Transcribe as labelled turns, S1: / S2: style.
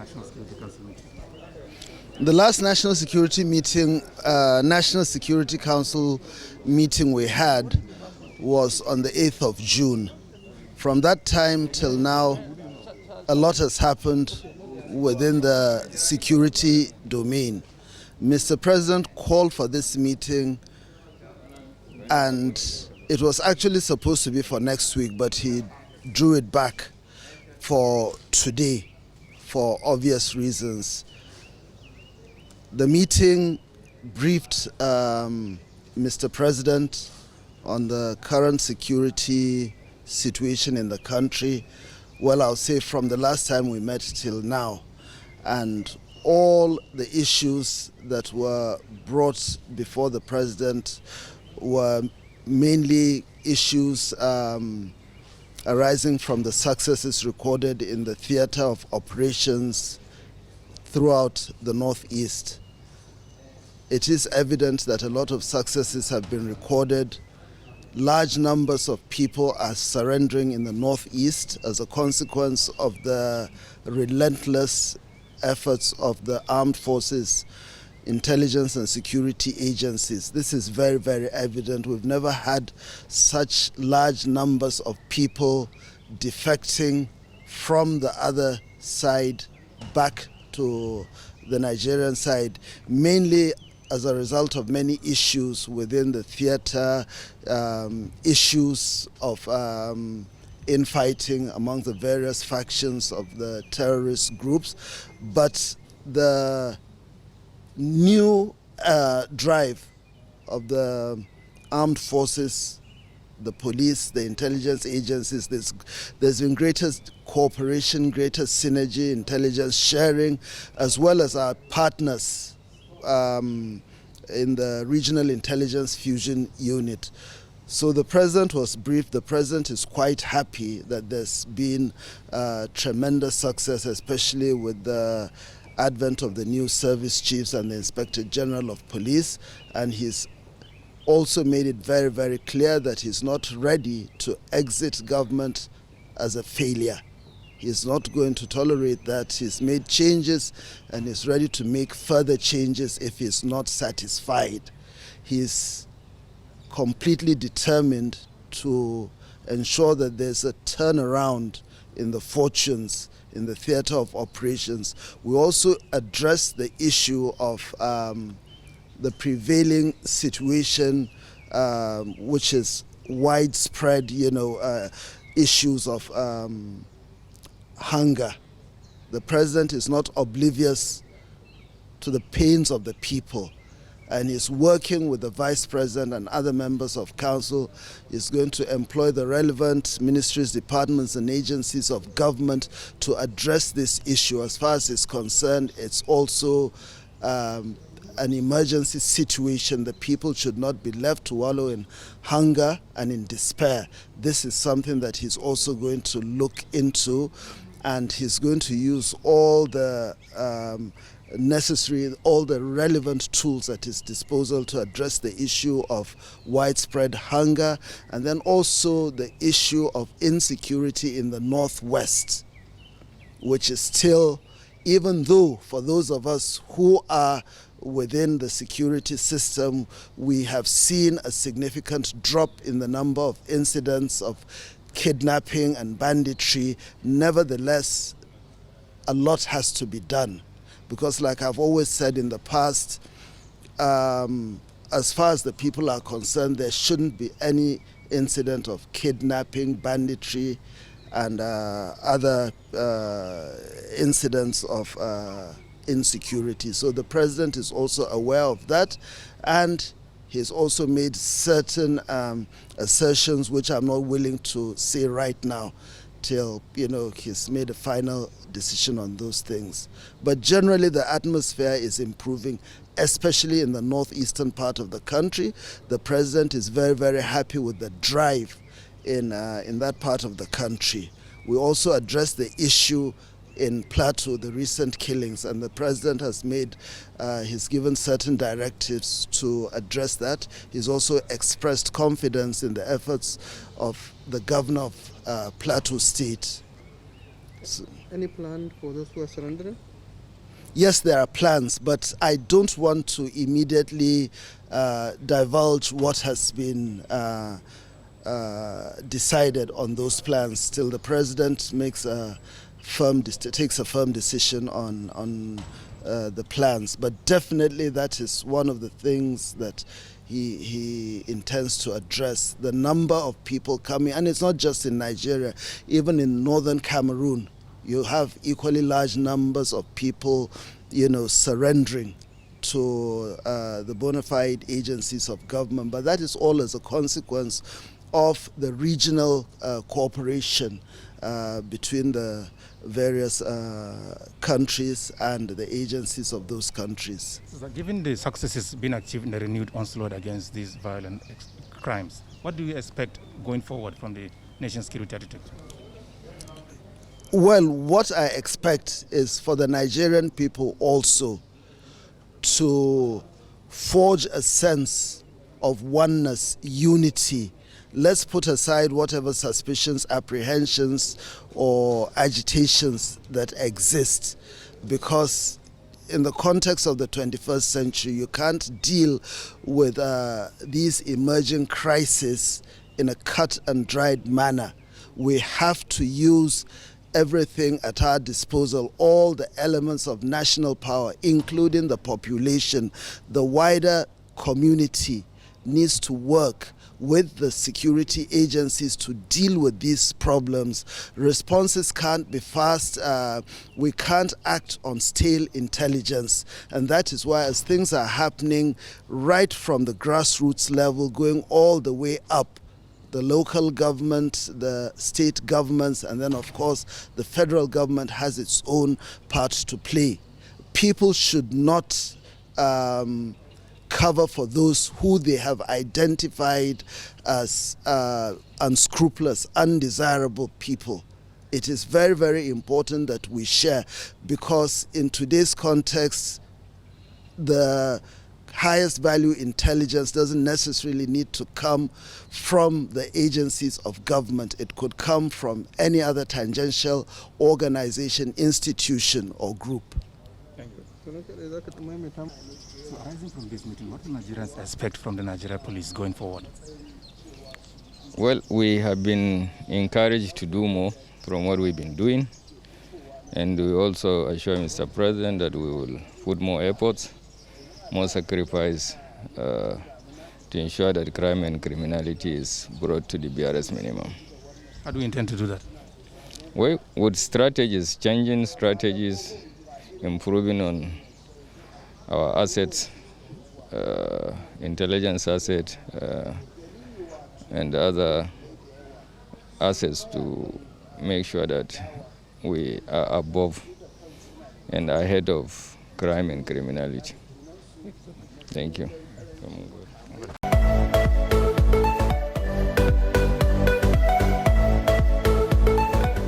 S1: National Security Council meeting?
S2: The last National Security Council meeting we had was on the 8th of June. From that time till now, a lot has happened within the security domain. Mr. President called for this meeting, and it was actually supposed to be for next week, but he drew it back for today for obvious reasons. The meeting briefed Mr. President on the current security situation in the country, well, I'll say from the last time we met till now, and all the issues that were brought before the President were mainly issues arising from the successes recorded in the theater of operations throughout the Northeast. It is evident that a lot of successes have been recorded. Large numbers of people are surrendering in the Northeast as a consequence of the relentless efforts of the armed forces, intelligence and security agencies. This is very, very evident. We've never had such large numbers of people defecting from the other side back to the Nigerian side, mainly as a result of many issues within the theater, issues of infighting among the various factions of the terrorist groups. But the new drive of the armed forces, the police, the intelligence agencies, there's been greater cooperation, greater synergy, intelligence sharing, as well as our partners in the Regional Intelligence Fusion Unit. So the President was briefed. The President is quite happy that there's been tremendous success, especially with the advent of the new service chiefs and the Inspector General of Police, and he's also made it very, very clear that he's not ready to exit government as a failure. He's not going to tolerate that. He's made changes and is ready to make further changes if he's not satisfied. He's completely determined to ensure that there's a turnaround in the fortunes in the theater of operations. We also address the issue of the prevailing situation, which is widespread, issues of hunger. The President is not oblivious to the pains of the people, and is working with the Vice President and other members of Council. Is going to employ the relevant ministries, departments and agencies of government to address this issue. As far as it's concerned, it's also an emergency situation. The people should not be left to wallow in hunger and in despair. This is something that he's also going to look into, and he's going to use all the all the relevant tools at his disposal to address the issue of widespread hunger, and then also the issue of insecurity in the Northwest, which is still, even though for those of us who are within the security system, we have seen a significant drop in the number of incidents of kidnapping and banditry. Nevertheless, a lot has to be done, because like I've always said in the past, as far as the people are concerned, there shouldn't be any incident of kidnapping, banditry, and other incidents of insecurity. So the President is also aware of that, and he's also made certain assertions which I'm not willing to say right now till he's made a final decision on those things. But generally the atmosphere is improving, especially in the northeastern part of the country. The President is very, very happy with the drive in that part of the country. We also address the issue in Plateau, the recent killings, and the President has he's given certain directives to address that. He's also expressed confidence in the efforts of the governor of Plateau State.
S3: Any plan for those who are surrendering?
S2: yes, there are plans, but I don't want to immediately divulge what has been decided on those plans till the president makes takes a firm decision on the plans. But definitely that is one of the things that he intends to address, the number of people coming. And it's not just in Nigeria, even in northern Cameroon, you have equally large numbers of people, surrendering to the bona fide agencies of government. But that is all as a consequence of the regional cooperation between the various countries and the agencies of those countries.
S1: So given the successes being achieved in the renewed onslaught against these violent crimes, what do you expect going forward from the nation's security attitude?
S2: Well, what I expect is for the Nigerian people also to forge a sense of oneness, unity. Let's put aside whatever suspicions, apprehensions, or agitations that exist, because in the context of the 21st century, you can't deal with these emerging crises in a cut and dried manner. We have to use everything at our disposal, all the elements of national power, including the population. The wider community needs to work with the security agencies to deal with these problems. Responses can't be fast. We can't act on stale intelligence. And that is why, as things are happening right from the grassroots level, going all the way up, the local government, the state governments, and then of course the federal government has its own part to play. People should not cover for those who they have identified as unscrupulous, undesirable people. It is very, very important that we share, because in today's context, the highest value intelligence doesn't necessarily need to come from the agencies of government. It could come from any other tangential organization, institution, or group.
S1: Thank you. So arising from this meeting, what do Nigerians expect from the Nigeria police going forward?
S3: Well, we have been encouraged to do more from what we've been doing, and we also assure Mr. President that we will put more efforts, more sacrifice to ensure that crime and criminality is brought to the barest minimum.
S1: How do we intend to do that?
S3: Well, with strategies, changing strategies, improving on our assets, intelligence asset, and other assets to make sure that we are above and ahead of crime and criminality. Thank you.